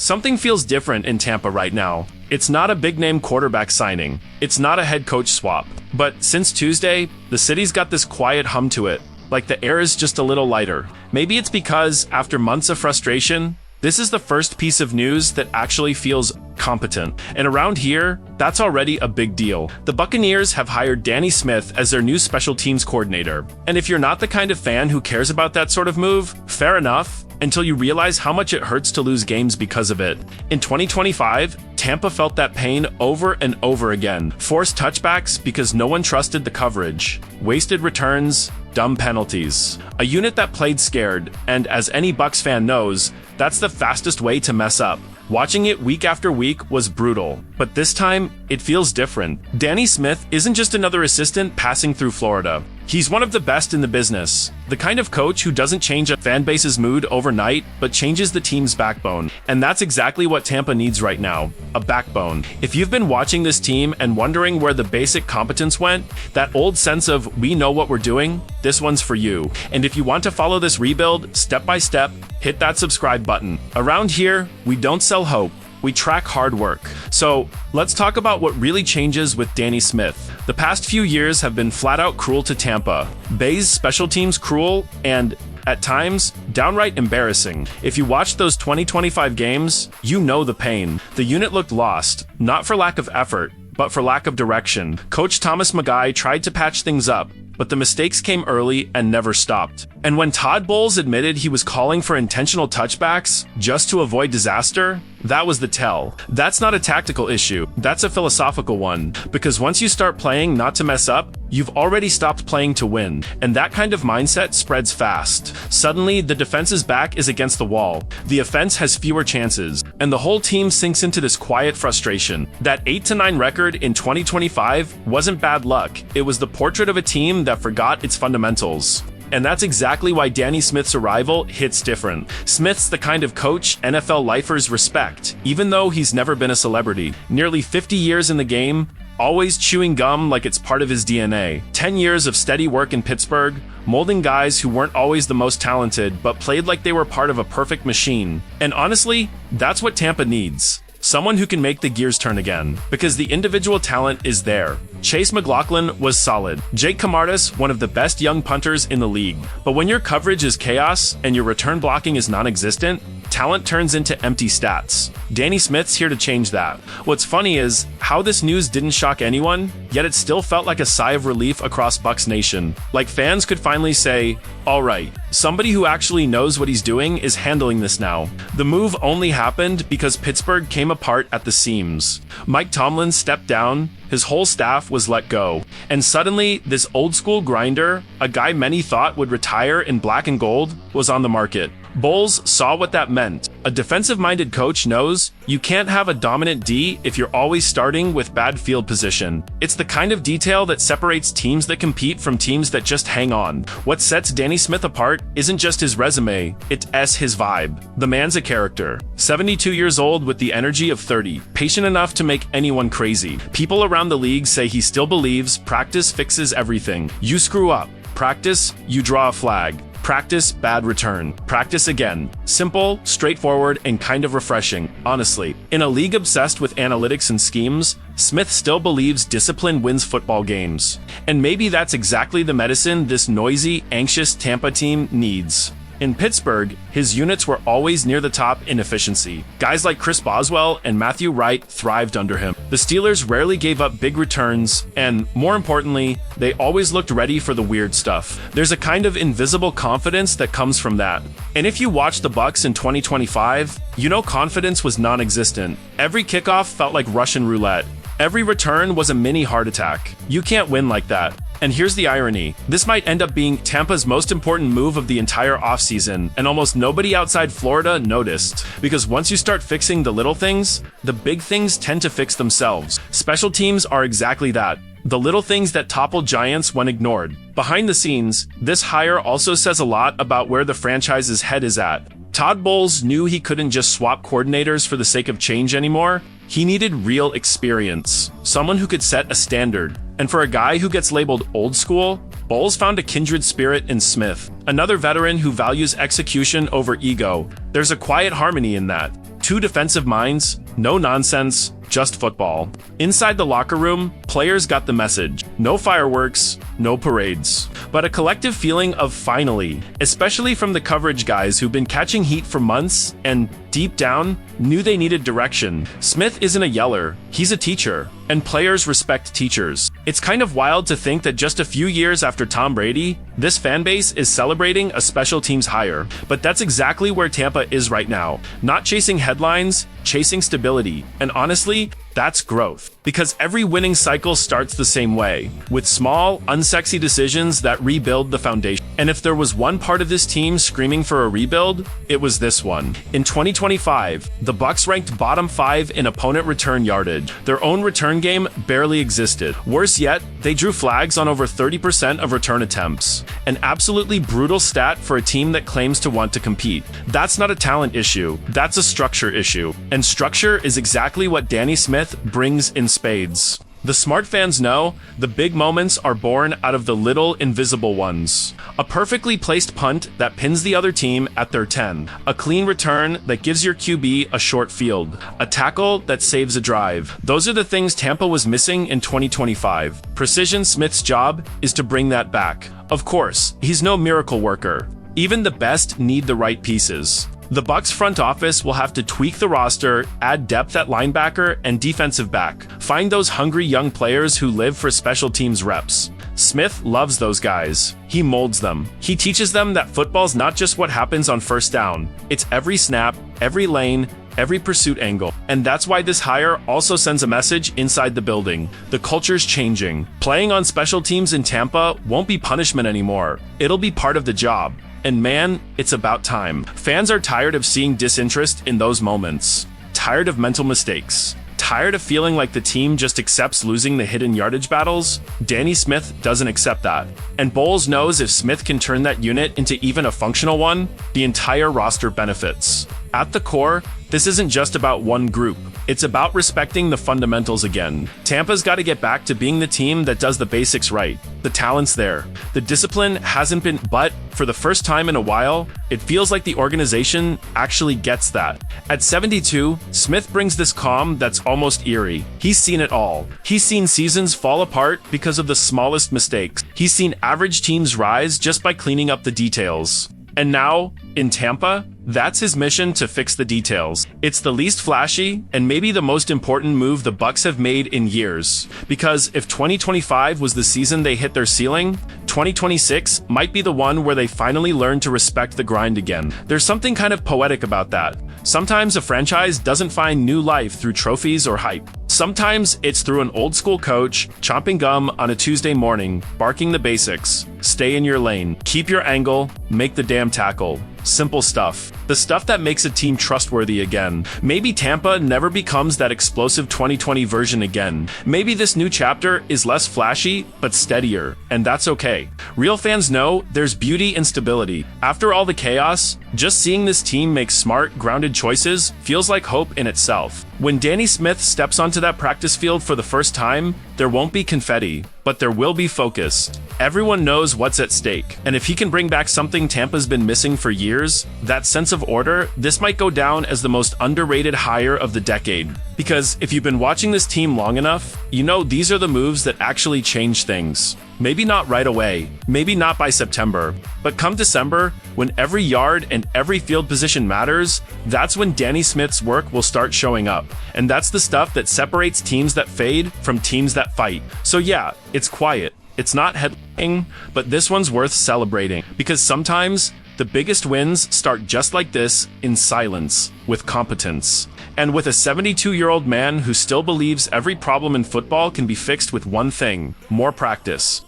Something feels different in Tampa right now. It's not a big-name quarterback signing. It's not a head coach swap. But since Tuesday, the city's got this quiet hum to it, like the air is just a little lighter. Maybe it's because, after months of frustration, this is the first piece of news that actually feels competent. And around here, that's already a big deal. The Buccaneers have hired Danny Smith as their new special teams coordinator. And if you're not the kind of fan who cares about that sort of move, fair enough, until you realize how much it hurts to lose games because of it. In 2025, Tampa felt that pain over and over again. Forced touchbacks because no one trusted the coverage. Wasted returns, dumb penalties. A unit that played scared, and as any Bucs fan knows, that's the fastest way to mess up. Watching it week after week was brutal, but this time, it feels different. Danny Smith isn't just another assistant passing through Florida. He's one of the best in the business. The kind of coach who doesn't change a fan base's mood overnight, but changes the team's backbone. And that's exactly what Tampa needs right now, a backbone. If you've been watching this team and wondering where the basic competence went, that old sense of we know what we're doing, this one's for you. And if you want to follow this rebuild step by step, hit that subscribe button. Around here, we don't sell hope. We track hard work. So let's talk about what really changes with Danny Smith. The past few years have been flat out cruel to Tampa. Bay's special teams cruel and, at times, downright embarrassing. If you watched those 2025 games, you know the pain. The unit looked lost, not for lack of effort, but for lack of direction. Coach Thomas Magai tried to patch things up, but the mistakes came early and never stopped. And when Todd Bowles admitted he was calling for intentional touchbacks just to avoid disaster, that was the tell. That's not a tactical issue, that's a philosophical one. Because once you start playing not to mess up, you've already stopped playing to win. And that kind of mindset spreads fast. Suddenly, the defense's back is against the wall. The offense has fewer chances. And the whole team sinks into this quiet frustration. That 8-9 record in 2025 wasn't bad luck. It was the portrait of a team that forgot its fundamentals. And that's exactly why Danny Smith's arrival hits different. Smith's the kind of coach NFL lifers respect, even though he's never been a celebrity. Nearly 50 years in the game, always chewing gum like it's part of his DNA. 10 years of steady work in Pittsburgh, molding guys who weren't always the most talented, but played like they were part of a perfect machine. And honestly, that's what Tampa needs. Someone who can make the gears turn again, because the individual talent is there. Chase McLaughlin was solid. Jake Camardas, one of the best young punters in the league. But when your coverage is chaos and your return blocking is non-existent, talent turns into empty stats. Danny Smith's here to change that. What's funny is how this news didn't shock anyone, yet it still felt like a sigh of relief across Bucs Nation. Like fans could finally say, all right, somebody who actually knows what he's doing is handling this now. The move only happened because Pittsburgh came apart at the seams. Mike Tomlin stepped down, his whole staff was let go, and suddenly this old school grinder, a guy many thought would retire in black and gold, was on the market. Bowles saw what that meant. A defensive-minded coach knows you can't have a dominant D if you're always starting with bad field position. It's the kind of detail that separates teams that compete from teams that just hang on. What sets Danny Smith apart isn't just his resume, it's his vibe. The man's a character. 72 years old with the energy of 30, patient enough to make anyone crazy. People around the league say he still believes practice fixes everything. You screw up. Practice, you draw a flag. Practice, bad return. Practice again. Simple, straightforward, and kind of refreshing, honestly. In a league obsessed with analytics and schemes, Smith still believes discipline wins football games. And maybe that's exactly the medicine this noisy, anxious Tampa team needs. In Pittsburgh, his units were always near the top in efficiency. Guys like Chris Boswell and Matthew Wright thrived under him. The Steelers rarely gave up big returns, and more importantly, they always looked ready for the weird stuff. There's a kind of invisible confidence that comes from that. And if you watch the Bucs in 2025, you know confidence was non-existent. Every kickoff felt like Russian roulette. Every return was a mini heart attack. You can't win like that. And here's the irony. This might end up being Tampa's most important move of the entire offseason, and almost nobody outside Florida noticed. Because once you start fixing the little things, the big things tend to fix themselves. Special teams are exactly that. The little things that topple giants when ignored. Behind the scenes, this hire also says a lot about where the franchise's head is at. Todd Bowles knew he couldn't just swap coordinators for the sake of change anymore. He needed real experience, someone who could set a standard. And for a guy who gets labeled old school, Bowles found a kindred spirit in Smith, another veteran who values execution over ego. There's a quiet harmony in that. Two defensive minds, no nonsense, just football. Inside the locker room, players got the message. No fireworks, no parades. But a collective feeling of finally, especially from the coverage guys who've been catching heat for months and, deep down, knew they needed direction. Smith isn't a yeller, he's a teacher. And players respect teachers. It's kind of wild to think that just a few years after Tom Brady, this fan base is celebrating a special teams hire. But that's exactly where Tampa is right now. Not chasing headlines, chasing stability. And honestly, that's growth. Because every winning cycle starts the same way, with small, unsexy decisions that rebuild the foundation. And if there was one part of this team screaming for a rebuild, it was this one. In 2025, the Bucs ranked bottom 5 in opponent return yardage. Their own return game barely existed. Worse yet, they drew flags on over 30% of return attempts. An absolutely brutal stat for a team that claims to want to compete. That's not a talent issue, that's a structure issue. And structure is exactly what Danny Smith brings in spades. The smart fans know the big moments are born out of the little invisible ones. A perfectly placed punt that pins the other team at their 10. A clean return that gives your QB a short field. A tackle that saves a drive. Those are the things Tampa was missing in 2025. Precision Smith's job is to bring that back. Of course, he's no miracle worker. Even the best need the right pieces. The Bucs front office will have to tweak the roster, add depth at linebacker and defensive back. Find those hungry young players who live for special teams reps. Smith loves those guys. He molds them. He teaches them that football's not just what happens on first down. It's every snap, every lane, every pursuit angle. And that's why this hire also sends a message inside the building. The culture's changing. Playing on special teams in Tampa won't be punishment anymore. It'll be part of the job. And man, it's about time. Fans are tired of seeing disinterest in those moments. Tired of mental mistakes. Tired of feeling like the team just accepts losing the hidden yardage battles. Danny Smith doesn't accept that. And Bowles knows if Smith can turn that unit into even a functional one, the entire roster benefits. At the core, this isn't just about one group. It's about respecting the fundamentals again. Tampa's got to get back to being the team that does the basics right. The talent's there. The discipline hasn't been, but for the first time in a while, it feels like the organization actually gets that. At 72, Smith brings this calm that's almost eerie. He's seen it all. He's seen seasons fall apart because of the smallest mistakes. He's seen average teams rise just by cleaning up the details. And now, in Tampa, that's his mission to fix the details. It's the least flashy and maybe the most important move the Bucs have made in years. Because if 2025 was the season they hit their ceiling, 2026 might be the one where they finally learn to respect the grind again. There's something kind of poetic about that. Sometimes a franchise doesn't find new life through trophies or hype. Sometimes it's through an old school coach chomping gum on a Tuesday morning, barking the basics. Stay in your lane, keep your angle, make the damn tackle. Simple stuff. The stuff that makes a team trustworthy again. Maybe Tampa never becomes that explosive 2020 version again. Maybe this new chapter is less flashy, but steadier, and that's okay. Real fans know there's beauty in stability. After all the chaos, just seeing this team make smart, grounded choices feels like hope in itself. When Danny Smith steps onto that practice field for the first time, there won't be confetti, but there will be focus. Everyone knows what's at stake, and if he can bring back something Tampa's been missing for years, that sense of order, this might go down as the most underrated hire of the decade. Because if you've been watching this team long enough, you know these are the moves that actually change things. Maybe not right away, maybe not by September, but come December, when every yard and every field position matters, that's when Danny Smith's work will start showing up. And that's the stuff that separates teams that fade from teams that fight. So yeah, it's quiet. It's not headlining, but this one's worth celebrating. Because sometimes, the biggest wins start just like this, in silence, with competence. And with a 72-year-old man who still believes every problem in football can be fixed with one thing: more practice.